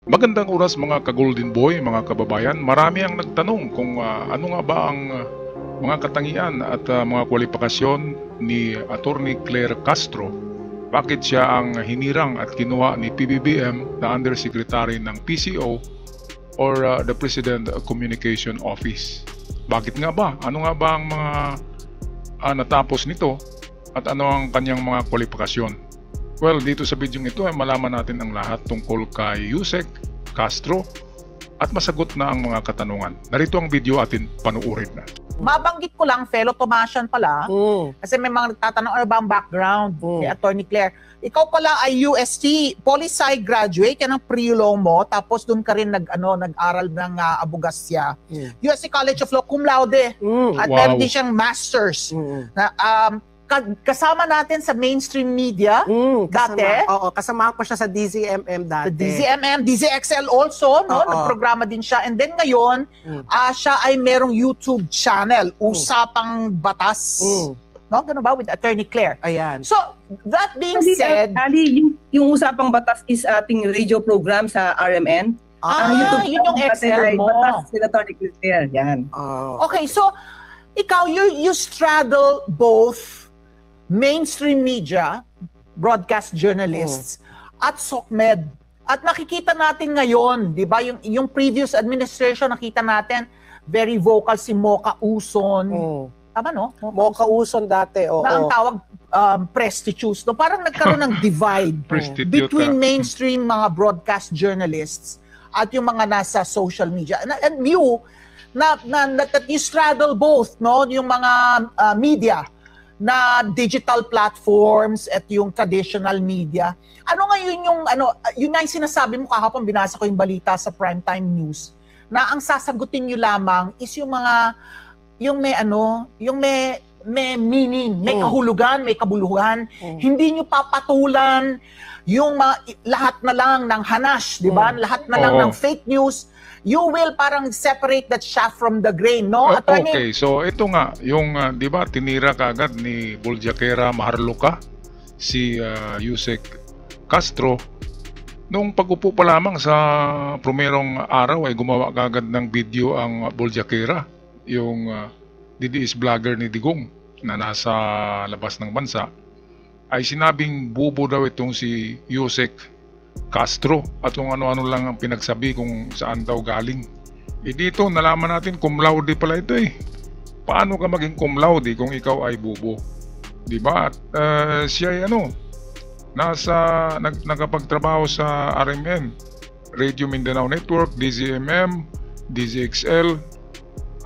Magandang oras mga ka-Golden Boy, mga kababayan. Marami ang nagtanong kung ano nga ba ang mga katangian at mga kwalifikasyon ni Attorney Claire Castro. Bakit siya ang hinirang at kinuha ni PBBM na Undersecretary ng PCO or the President Communication Office? Bakit nga ba? Ano nga ba ang mga natapos nito at ano ang kanyang mga kwalifikasyon? Well, dito sa video ito ay malaman natin ang lahat tungkol kay Yusek Castro at masagot na ang mga katanungan. Narito ang video atin panuurin na. Mabanggit ko lang, fellow Tomasian pala, kasi may mga nagtatanong ano ba ang background ni Attorney Claire. Ikaw pala ay UST, Poli-Sci graduate, yan ang pre-law mo, tapos doon ka rin nag-aral ng abogasya. UST College of Law, cum laude, at meron din siyang masters. Na, kasama natin sa mainstream media dati. Oo, kasama ko siya sa DZMM dati. DZMM, DZXL also, no? Nagprograma din siya. And then ngayon, siya ay merong YouTube channel, Usapang Batas. No? Ganun ba? With Attorney Claire. Ayan. So, that being said... Ali, yung Usapang Batas is ating radio program sa RMN. Yun yung XL mo. Batas sila Attorney Claire. Yan. Okay, so, ikaw, you straddle both mainstream media, broadcast journalists, at SOCMED. At nakikita natin ngayon, di ba, yung previous administration, nakita natin, very vocal si Mocha Uson. Tama, no? Mocha Uson dati, oo. Na ang tawag, prestigious. No? Parang nagkaroon ng divide between mainstream mga broadcast journalists at yung mga nasa social media. And you, that you straddle both, no? Yung mga media, na digital platforms at yung traditional media. Ano ngayon yun nga yung sinasabi mo kahapon, binasa ko yung balita sa Primetime News, na ang sasagutin nyo lamang is yung mga, yung may meaning, may kahulugan, may kabuluhan. Hindi nyo papatulan yung lahat na lang ng hanash, di ba? Lahat na lang ng fake news. You will parang separate that chaff from the grain, no? Okay, so ito nga, yung, di ba, tinira kaagad ni Boljakera Maharluka, si Yusek Castro. Nung pag-upo pa lamang sa primerong araw ay gumawa kaagad ng video ang Boljakera, yung DDS vlogger ni Digong na nasa labas ng bansa, ay sinabing bubo daw itong si Yusek Castro at kung ano-ano lang ang pinagsabi kung saan daw galing. Dito nalaman natin cum laude pala ito eh. Paano ka maging cum laude kung ikaw ay bubo? Diba? At siya ay nakapagtrabaho sa RMN, Radio Mindanao Network, DZMM, DZXL,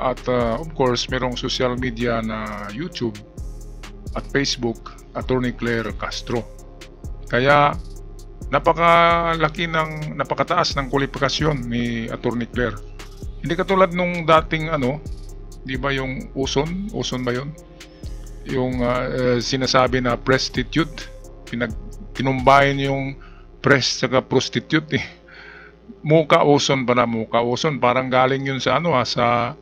at of course merong social media na YouTube at Facebook, Attorney Claire Castro. Kaya napakataas ng kwalifikasyon ni Attorney Claire. Hindi katulad nung dating di ba yung Uson ba yun? Yung sinasabi na prostitute, kinumbahin yung press saka prostitute eh. Mocha Uson ba na? Mocha Uson, parang galing yun sa sa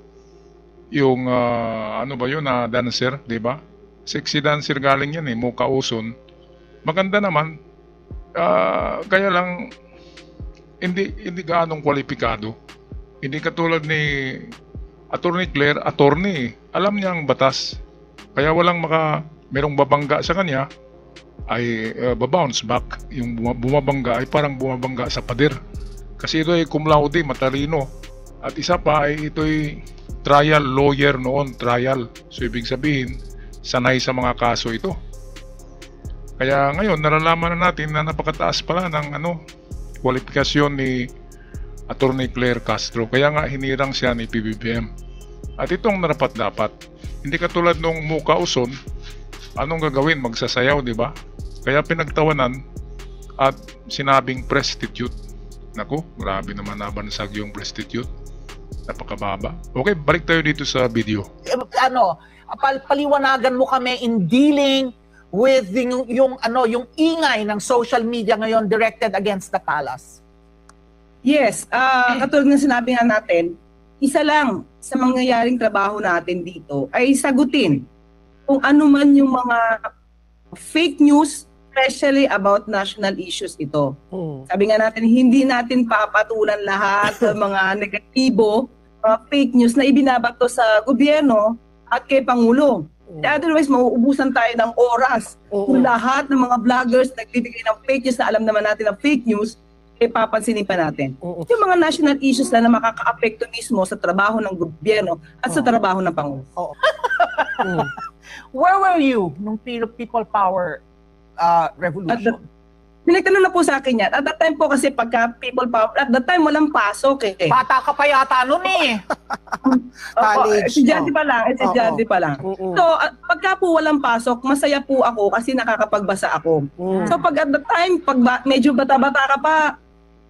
yung ano ba yun na dancer, di ba? Sexy dancer galing yan eh, Mocha Uson. Maganda naman. Kaya lang hindi gaanong kwalipikado. Hindi katulad ni Attorney Claire, attorney, alam niya ang batas. Kaya merong babangga sa kanya ay babounce back. Yung bumabangga ay parang bumabangga sa pader. Kasi ito ay cum laude, matalino. At isa pa ay ito'y trial lawyer noon, trial. So ibig sabihin, sanay sa mga kaso ito. Kaya ngayon, nalalaman na natin na napakataas pala ng kwalifikasyon ni Attorney Claire Castro. Kaya nga hinirang siya ni PBBM. At itong narapat-dapat. Hindi katulad nung Mocha Uson, anong gagawin? Magsasayaw, di ba? Kaya pinagtawanan at sinabing prostitute. Naku, grabe naman nabansag yung prostitute. Napakababa. Okay, balik tayo dito sa video. Paliwanagan mo kami in dealing with yung ingay ng social media ngayon directed against the palace. Yes, katulad ng sinabi nga natin, isa lang sa mangyayaring trabaho natin dito ay sagutin kung ano man yung mga fake news especially about national issues ito. Mm. Sabi nga natin, hindi natin papatulan lahat ng mga negatibo, fake news na ibinabato sa gobyerno at kay Pangulo. Otherwise, mauubusan tayo ng oras. Kung lahat ng mga vloggers nagbibigay ng fake news na alam naman natin ng fake news, papansinin pa natin. Yung mga national issues na makaka-apekto mismo sa trabaho ng gobyerno at sa trabaho ng Pangulo. Where were you nung people power revolution? Pinagtanong na po sa akin yan. At that time po kasi pagka people power, at that time walang pasok eh. Bata ka pa yata nun eh. College. Estudyante pa lang. Estudyante pa lang. So, pagka po walang pasok, masaya po ako kasi nakakapagbasa ako. So, pag at the time, pag medyo bata-bata ka pa,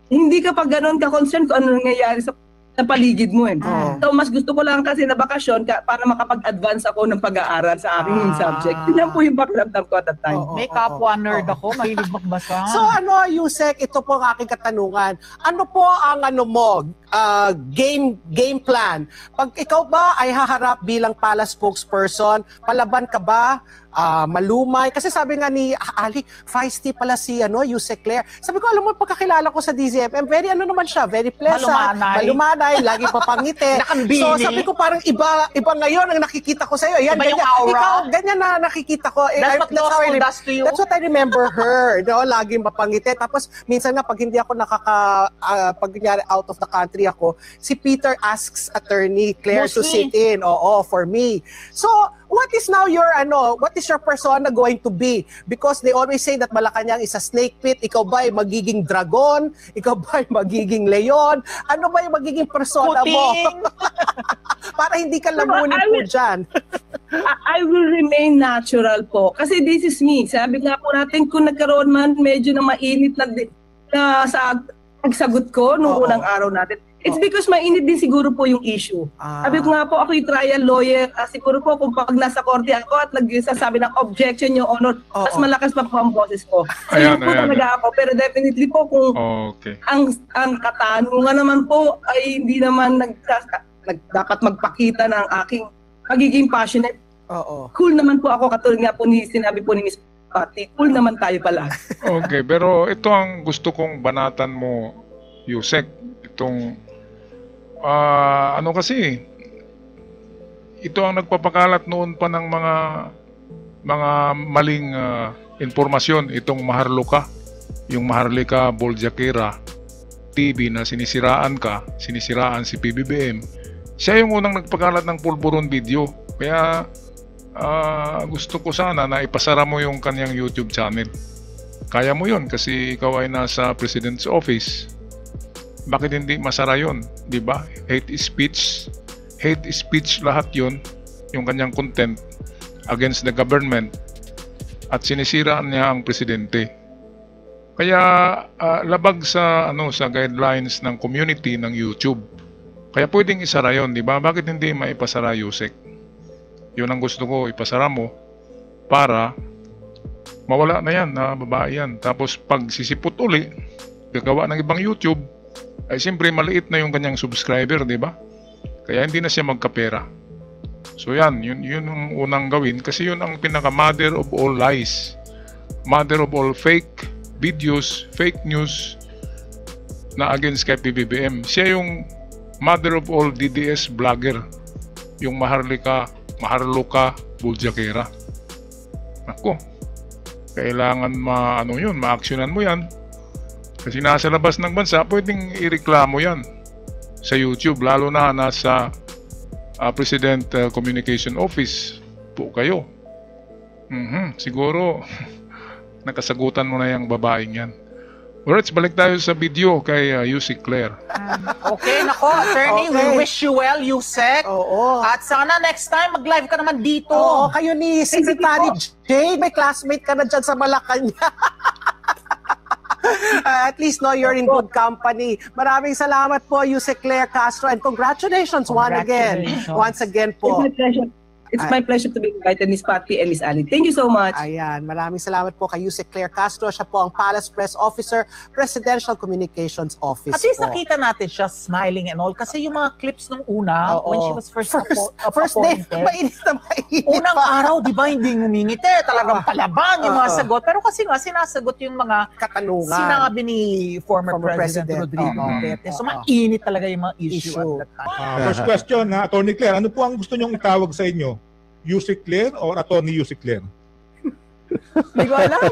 hindi ka pa ganun ka-concern kung ano nangyayari sa paligid mo eh. So, mas gusto ko lang kasi na bakasyon para makapag-advance ako ng pag-aaral sa aking subject. Yun po yung pakiramdam ko at that time. May kapwa nerd ako, mahilig magbasa. So Yusek, ito po ang aking katanungan. Ano po ang game plan? Pag ikaw ba ay haharap bilang pala spokesperson, palaban ka ba? Malumay? Kasi sabi nga ni Ali, feisty pala si Yusek Claire. Sabi ko, alam mo, pagkakilala ko sa DZMM, very naman siya, very pleasant, malumanay, lagi papangiti. So sabi ko, parang iba ngayon ang nakikita ko sa iyo. Yan, ganyan, ikaw, ganyan na nakikita ko. That's what I remember her. Laging mapangiti. Tapos, minsan nga, pag hindi ako pag out of the country ako, si Peter asks Attorney Claire to sit in. For me. So, what is now what is your persona going to be? Because they always say that Malacanang is a snake pit. Ikaw ba ay magiging dragon? Ikaw ba ay magiging leon? Ano ba yung magiging persona mo? Para hindi ka lamunin po dyan. I will remain natural po. Kasi this is me. Sabi nga po natin, kung nagkaroon man medyo na mainit na sa pagsagot ko noong unang araw natin, it's because mainit din siguro po yung issue. Sabi ko nga po, ako yung trial lawyer. Siguro po kung pag nasa korte ako at nagsasabi ng objection, Your Honor, mas malakas pa po ang boses ko. Siguro po talaga ako. Pero definitely po kung ang katanungan naman po ay hindi naman dapat magpakita ng aking pagiging passionate. Cool naman po ako, katulad nga po sinabi po ni Ms. Pati, cool naman tayo pala. Okay, pero ito ang gusto kong banatan mo, Yusek. Itong kasi ito ang nagpapakalat noon pa ng mga maling impormasyon, itong yung Maharlika Boljakera TV na sinisiraan si PBBM. Siya yung unang nagpakalat ng pulburon video. Kaya gusto ko sana na ipasara mo yung kanyang YouTube channel. Kaya mo yun kasi ikaw ay nasa President's Office. Bakit hindi masara yun? Diba? Hate speech lahat yun, yung kanyang content against the government at sinisiraan niya ang presidente. Kaya labag sa guidelines ng community ng YouTube. Kaya pwedeng isara yun, diba? Bakit hindi maipasara, Yusek? Yun ang gusto ko, ipasara mo para mawala na yan, na babae yan. Tapos pag sisipot uli, gagawa ng ibang YouTube, ay siyempre maliit na yung kanyang subscriber, di ba? Kaya hindi na siya magkapera. So yun ang unang gawin kasi yun ang pinaka-mother of all lies. Mother of all fake videos, fake news na against kay PBBM. Siya yung mother of all DDS vlogger. Yung Maharlika Boljakera. Ako, kailangan ma-actionan mo yan. Kasi nasa labas ng bansa, pwedeng ireklamo yan sa YouTube, lalo na nasa President Communication Office po kayo. Siguro, nakasagutan mo na yung babaeng yan. Alright, balik tayo sa video kay Yusek Claire. Okay, nako, attorney, we wish you well, Yusek. At sana next time, mag-live ka naman dito. Kayo ni Secretary Jade, may classmate ka na dyan sa Malacanang. At least you're in good company. Maraming salamat po, Yusek Claire Castro, and congratulations once again po. It's my pleasure to be invited, Miss Patty and Miss Ali. Thank you so much. Ayan, maraming salamat po kay Yusek Claire Castro. Siya po ang Palace Press Officer, Presidential Communications Office At least po. nakita natin siya smiling and all. Kasi yung mga clips nung una, when she was first day, appointed, mainit na mainit. unang araw, di ba, hindi ngumingiti. Talagang palaban yung mga sagot. Pero kasi nga, sinasagot yung mga katanungan. sinabi ni former President Rodrigo Duterte. Duterte. So, mainit talaga yung mga issue at that time. First question, Attorney Claire, ano po ang gusto nyong itawag sa inyo? Yusek Claire or Attorney Yusek Claire? Hindi ko alam.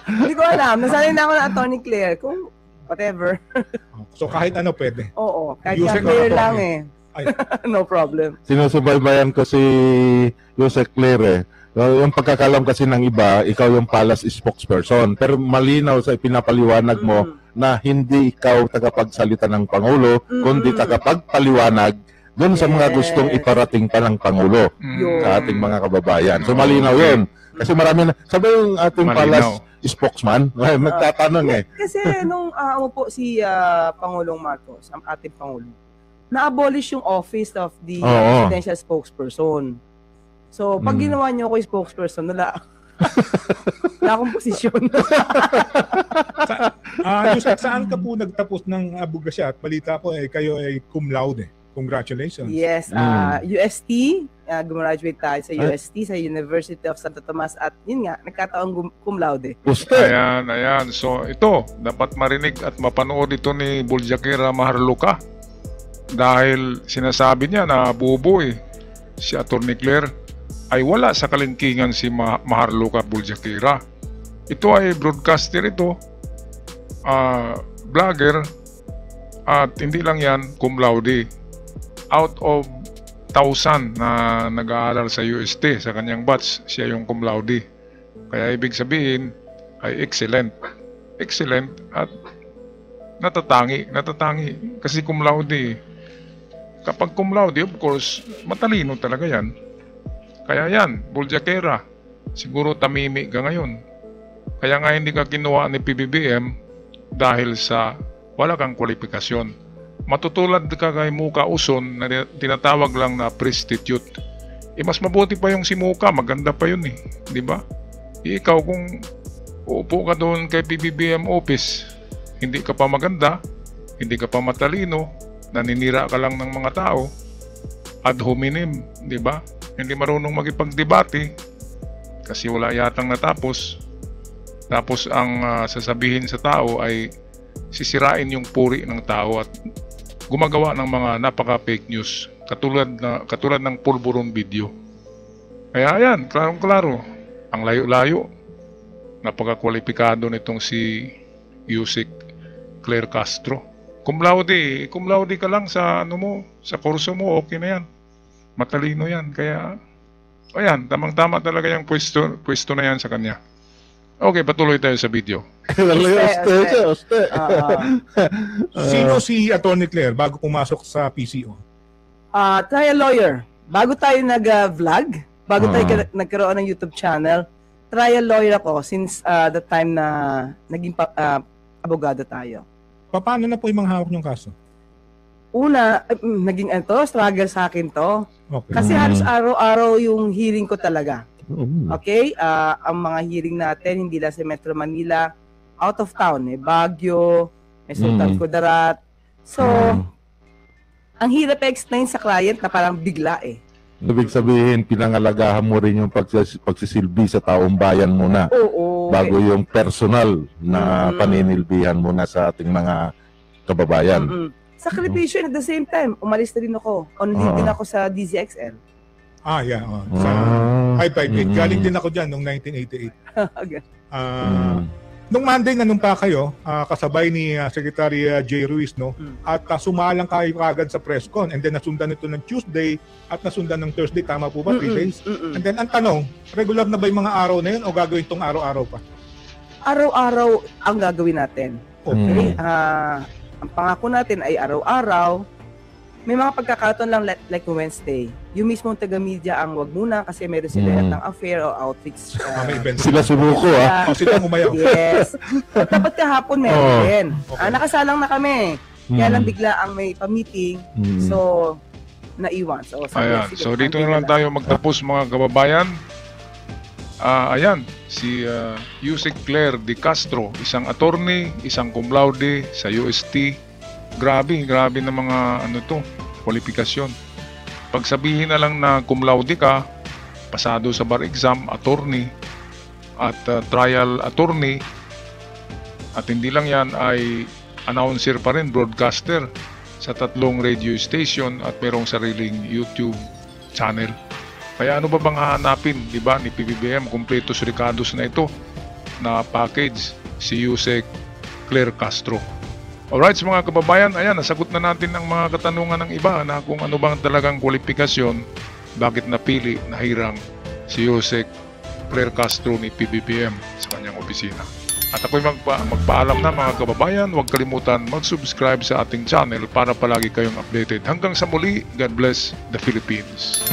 Hindi ko alam. Nasanay na ako ng Attorney Claire. Kung whatever. So kahit ano pwede. Oo. Kahit Yusek Claire or lang Attorney? eh. No problem. Sinusubaybayan ko si Yusek Claire. Yung pagkakalam kasi ng iba, ikaw yung palace spokesperson. Pero malinaw sa ipinapaliwanag mo na hindi ikaw tagapagsalita ng Pangulo, kundi tagapagpaliwanag doon sa mga gustong iparating pa ng Pangulo sa ating mga kababayan. So malinaw yun. Kasi marami na, sabi yung ating palace spokesman, nagtatanong eh. Kasi nung po si Pangulong Marcos, ang ating Pangulo, na-abolish yung office of the presidential spokesperson. So, pag ginawa niyo ako yung spokesperson, wala akong posisyon. Yusek, saan ka po nagtapos ng abogasya? At balita ko kayo ay cum laude. Congratulations. Yes, UST, gumraduate tayo sa UST, sa University of Santo Tomas at yun nga, nagkataong cum laude. Ayan. So ito, dapat marinig at mapanood ito ni Buljakera Maharluka dahil sinasabi niya na bubo si Attorney Claire ay wala sa kalingkingan si Maharluka Buljakera. Ito ay broadcaster ito, vlogger, at hindi lang yan, cum laude. Out of 1,000 na nag-aaral sa UST, sa kanyang batch, siya yung cum laude. Kaya ibig sabihin ay excellent. Excellent at natatangi. Kasi cum laude. Kapag cum laude, of course, matalino talaga yan. Kaya yan, Buljakera, siguro tamimi ka ngayon. Kaya nga hindi ka kinuha ni PBBM dahil sa wala kang kwalifikasyon. Matutulad ka kay Muka Uson na tinatawag lang na prostitute. Mas mabuti pa yung si Muka, maganda pa yun di ba? Ikaw kung uupo ka doon kay PBBM office, hindi ka pa maganda, hindi ka pa matalino, naninira ka lang ng mga tao, ad hominem, di ba? Hindi marunong magipagdebate kasi wala yatang natapos. Tapos ang sasabihin sa tao ay sisirain yung puri ng tao at gumagawa ng mga napaka-fake news katulad ng pulburon video. Kaya ayan, klarong-klaro, ang layo-layo. Napaka-kwalipikado nitong si Yusek Claire Castro. Cum laude ka lang sa sa kurso mo, okay na yan. Matalino yan, kaya ayan, tamang-tama talaga yung pwesto na yan sa kanya. Okay, patuloy tayo sa video. Sino si Attorney Claire bago pumasok sa PCO? Trial lawyer. Bago tayo nag-vlog, bago tayo nagkaroon ng YouTube channel, trial lawyer ako since the time na naging abogado tayo. Paano na po yung mga hawak niyong kaso? Una, naging struggle sa akin to. Okay. Kasi halos araw-araw yung hearing ko talaga. Okay? Ang mga hearing natin, hindi lang sa Metro Manila, out of town. May Baguio, may Sultan Kudarat. So, ang hirap explain sa client na parang bigla Ibig sabihin, pinangalagahan mo rin yung pagsisilbi sa taong bayan muna. Oo. Bago yung personal na paninilbihan muna sa ating mga kababayan. Sakripisyo at the same time, umalis na rin ako. On leave din ako sa DZXL. Yeah. Sa 558. Galing din ako dyan noong 1988. Nung Monday nanumpa kayo, kasabay ni Secretary J. Ruiz, at sumalang kayo kagad sa press con, and then nasundan ito ng Tuesday at nasundan ng Thursday, tama po ba? 3 days? And then ang tanong, regular na ba yung mga araw na yun o gagawin itong araw-araw pa? Araw-araw ang gagawin natin. Okay. Ang pangako natin ay araw-araw. May mga pagkakataon lang like Wednesday. Yung mismong taga-media ang wag muna kasi meron sila ng affair o outreach. Sila sumuko sila umayaw. Yes. So, dapat kahapon meron din. Nakasalang na kami. Kaya lang bigla ang may pa-meeting. So, naiwan. So, sabi, Ayan. sige, So dito antay na lang tayo magtapos mga kababayan. Ayan, si Yusek Claire De Castro, isang attorney, isang cum laude sa UST. Grabe na mga kwalifikasyon. Pagsabihin na lang na cum laude ka, pasado sa bar exam, attorney, at trial attorney, at hindi lang yan ay announcer pa rin, broadcaster sa 3 radio station at merong sariling YouTube channel. Kaya ano ba bang hahanapin, di ba, ni PBBM, completos ricados na ito na package si Yusek Claire Castro. Alright, mga kababayan, ayan, nasagot na natin ang mga katanungan ng iba na kung ano bang talagang kwalifikasyon, bakit napili, nahirang si Yusek Claire Castro ni PBBM sa kanyang opisina. At ako'y magpaalam na mga kababayan, huwag kalimutan mag-subscribe sa ating channel para palagi kayong updated. Hanggang sa muli, God bless the Philippines.